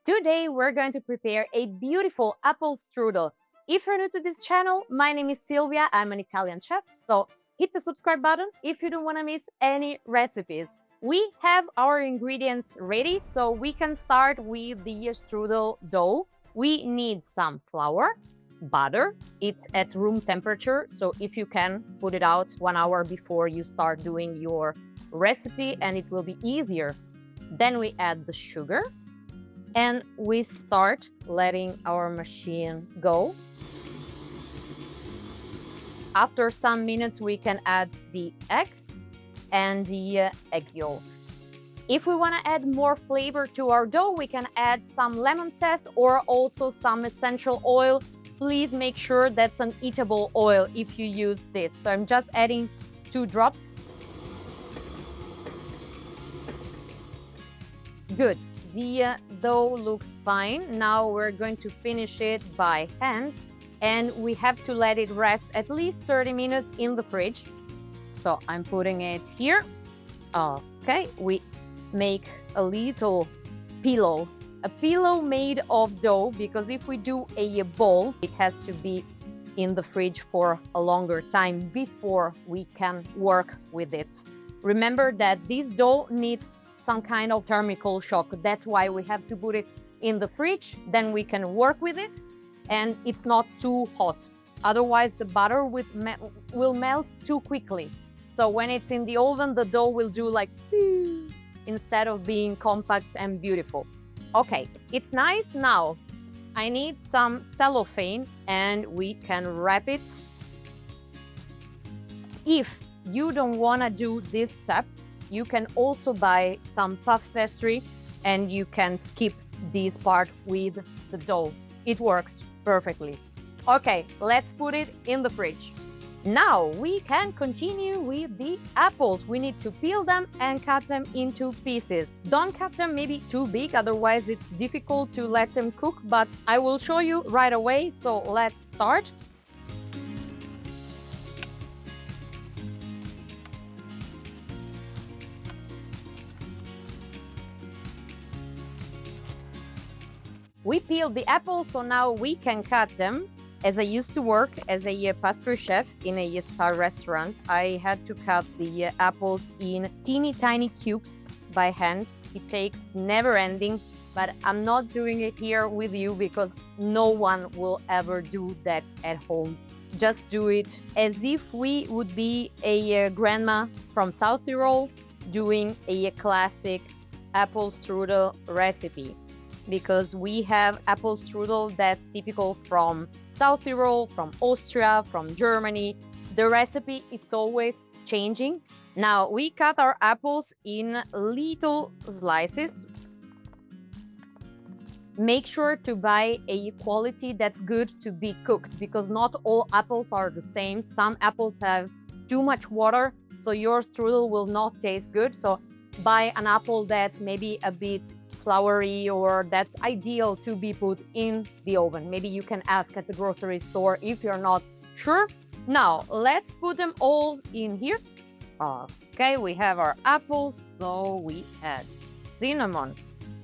Today we're going to prepare a beautiful apple strudel. If you're new to this channel, my name is Silvia, I'm an Italian chef, so hit the subscribe button if you don't want to miss any recipes. We have our ingredients ready, so we can start with the strudel dough. We need some flour, butter, it's at room temperature, so if you can, put it out 1 hour before you start doing your recipe and it will be easier. Then we add the sugar and we start letting our machine go. After some minutes, we can add the egg and the egg yolk. If we want to add more flavor to our dough, we can add some lemon zest or also some essential oil. Please make sure that's an eatable oil if you use this. So I'm just adding 2 drops. Good. The dough looks fine. Now we're going to finish it by hand and we have to let it rest at least 30 minutes in the fridge. So I'm putting it here. Okay, we make a little pillow. A pillow made of dough, because if we do a bowl, it has to be in the fridge for a longer time before we can work with it. Remember that this dough needs some kind of thermal shock. That's why we have to put it in the fridge. Then we can work with it and it's not too hot. Otherwise, the butter will melt too quickly. So when it's in the oven, the dough will do like instead of being compact and beautiful. Okay, it's nice. Now I need some cellophane and we can wrap it. If you don't want to do this step, you can also buy some puff pastry and you can skip this part with the dough. It works perfectly. Okay, let's put it in the fridge. Now we can continue with the apples. We need to peel them and cut them into pieces. Don't cut them maybe too big, otherwise it's difficult to let them cook, but I will show you right away. So let's start. We peeled the apples, so now we can cut them. As I used to work as a pastry chef in a star restaurant, I had to cut the apples in teeny tiny cubes by hand. It takes never ending, but I'm not doing it here with you because no one will ever do that at home. Just do it as if we would be a grandma from South Tyrol doing a classic apple strudel recipe. Because we have apple strudel that's typical from South Tyrol, from Austria, from Germany. The recipe, it's always changing. Now we cut our apples in little slices. Make sure to buy a quality that's good to be cooked, because not all apples are the same. Some apples have too much water, so your strudel will not taste good. So buy an apple that's maybe a bit floury or that's ideal to be put in the oven. Maybe you can ask at the grocery store if you're not sure. Now let's put them all in here. Okay, we have our apples, so we add cinnamon.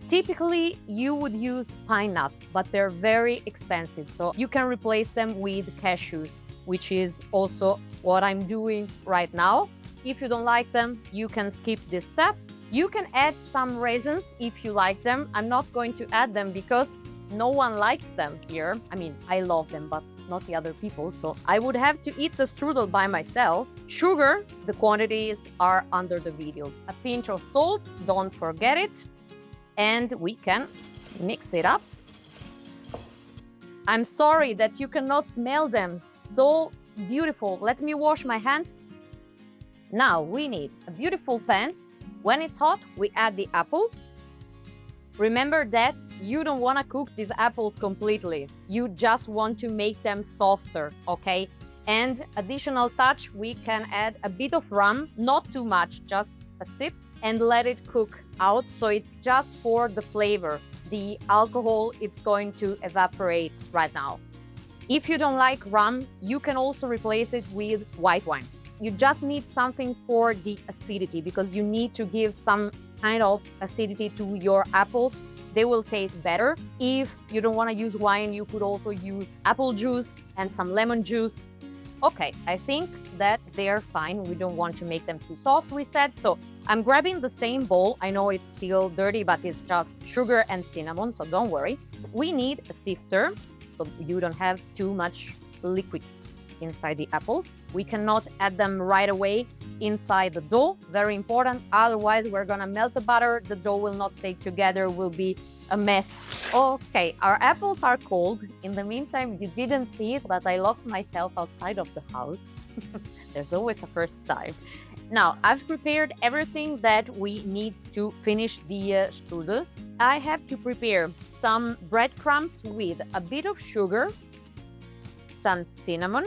Typically you would use pine nuts, but they're very expensive, so you can replace them with cashews, which is also what I'm doing right now. If you don't like them, you can skip this step. You can add some raisins if you like them. I'm not going to add them because no one likes them here. I mean, I love them, but not the other people, so I would have to eat the strudel by myself. Sugar, the quantities are under the video. A pinch of salt, don't forget it. And we can mix it up. I'm sorry that you cannot smell them. So beautiful. Let me wash my hand. Now we need a beautiful pan. When it's hot, we add the apples. Remember that you don't want to cook these apples completely. You just want to make them softer, okay? And additional touch, we can add a bit of rum, not too much, just a sip, and let it cook out. So it's just for the flavor. The alcohol, it's going to evaporate right now. If you don't like rum, you can also replace it with white wine. You just need something for the acidity, because you need to give some kind of acidity to your apples. they will taste better. If you don't want to use wine, you could also use apple juice and some lemon juice. Okay, I think that they're fine. We don't want to make them too soft, we said. So I'm grabbing the same bowl. I know it's still dirty, but it's just sugar and cinnamon, so don't worry. We need a sifter, so you don't have too much liquid inside the apples. We cannot add them right away inside the dough. Very important. Otherwise, we're gonna melt the butter. The dough will not stay together, will be a mess. Okay, our apples are cold. In the meantime, you didn't see it, but I locked myself outside of the house. There's always a first time. Now, I've prepared everything that we need to finish the strudel. I have to prepare some breadcrumbs with a bit of sugar, some cinnamon.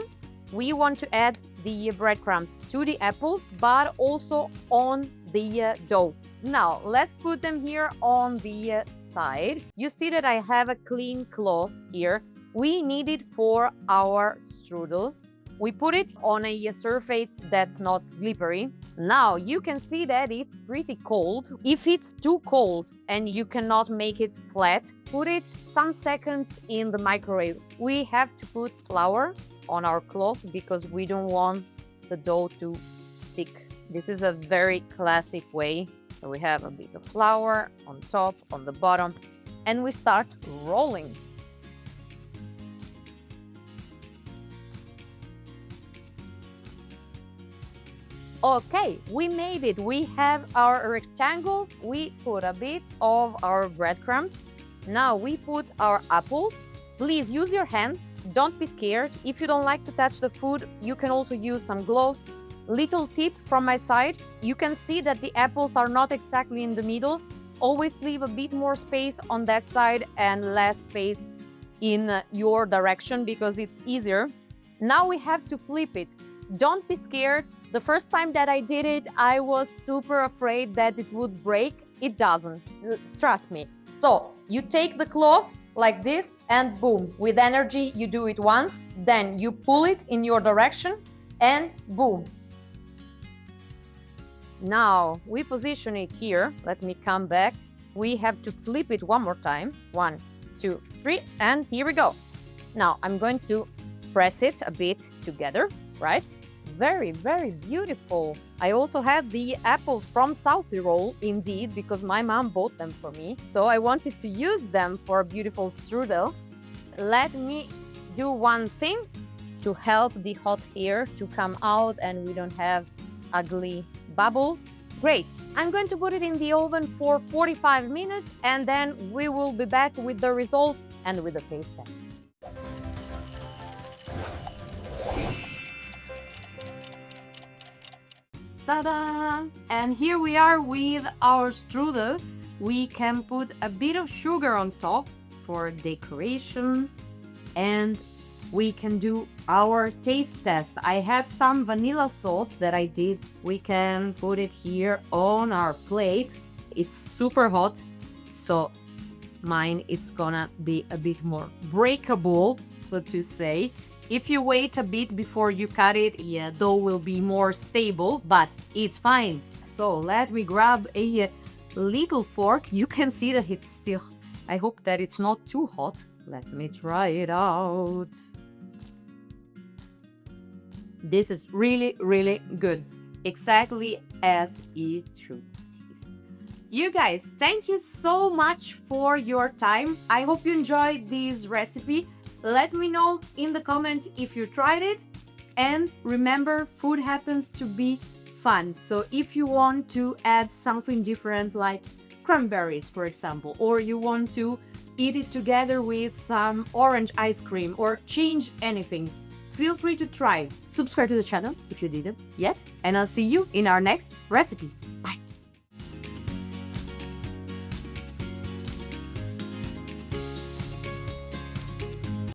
We want to add the breadcrumbs to the apples, but also on the dough. Now, let's put them here on the side. You see that I have a clean cloth here. We need it for our strudel. We put it on a surface that's not slippery. Now, you can see that it's pretty cold. If it's too cold and you cannot make it flat, put it some seconds in the microwave. We have to put flour on our cloth because we don't want the dough to stick. This is a very classic way. So we have a bit of flour on top, on the bottom, and we start rolling. Okay, we made it. We have our rectangle. We put a bit of our breadcrumbs. Now we put our apples. Please use your hands. Don't be scared. If you don't like to touch the food, you can also use some gloves. Little tip from my side, you can see that the apples are not exactly in the middle. Always leave a bit more space on that side and less space in your direction because it's easier. Now we have to flip it. Don't be scared. The first time that I did it, I was super afraid that it would break. It doesn't, trust me. So you take the cloth like this and boom, with energy you do it once, then you pull it in your direction and boom. Now we position it here. Let me come back. We have to flip it one more time. 1, 2, 3, and here we go. Now I'm going to press it a bit together, right? Very, very beautiful. I also have the apples from South Tyrol, indeed, because my mom bought them for me. So I wanted to use them for a beautiful strudel. Let me do one thing to help the hot air to come out and we don't have ugly bubbles. Great. I'm going to put it in the oven for 45 minutes and then we will be back with the results and with the taste test. Ta-da! And here we are with our strudel. We can put a bit of sugar on top for decoration and we can do our taste test. I had some vanilla sauce that I did. We can put it here on our plate. It's super hot, so mine is gonna be a bit more breakable, so to say. If you wait a bit before you cut it, yeah, dough will be more stable, but it's fine. So let me grab a little fork. You can see that it's still, I hope that it's not too hot. Let me try it out. This is really, really good. Exactly as it should taste. You guys, thank you so much for your time. I hope you enjoyed this recipe. Let me know in the comment if you tried it. And remember, food happens to be fun. So if you want to add something different like cranberries, for example, or you want to eat it together with some orange ice cream or change anything, feel free to try. Subscribe to the channel if you didn't yet, and I'll see you in our next recipe. Bye!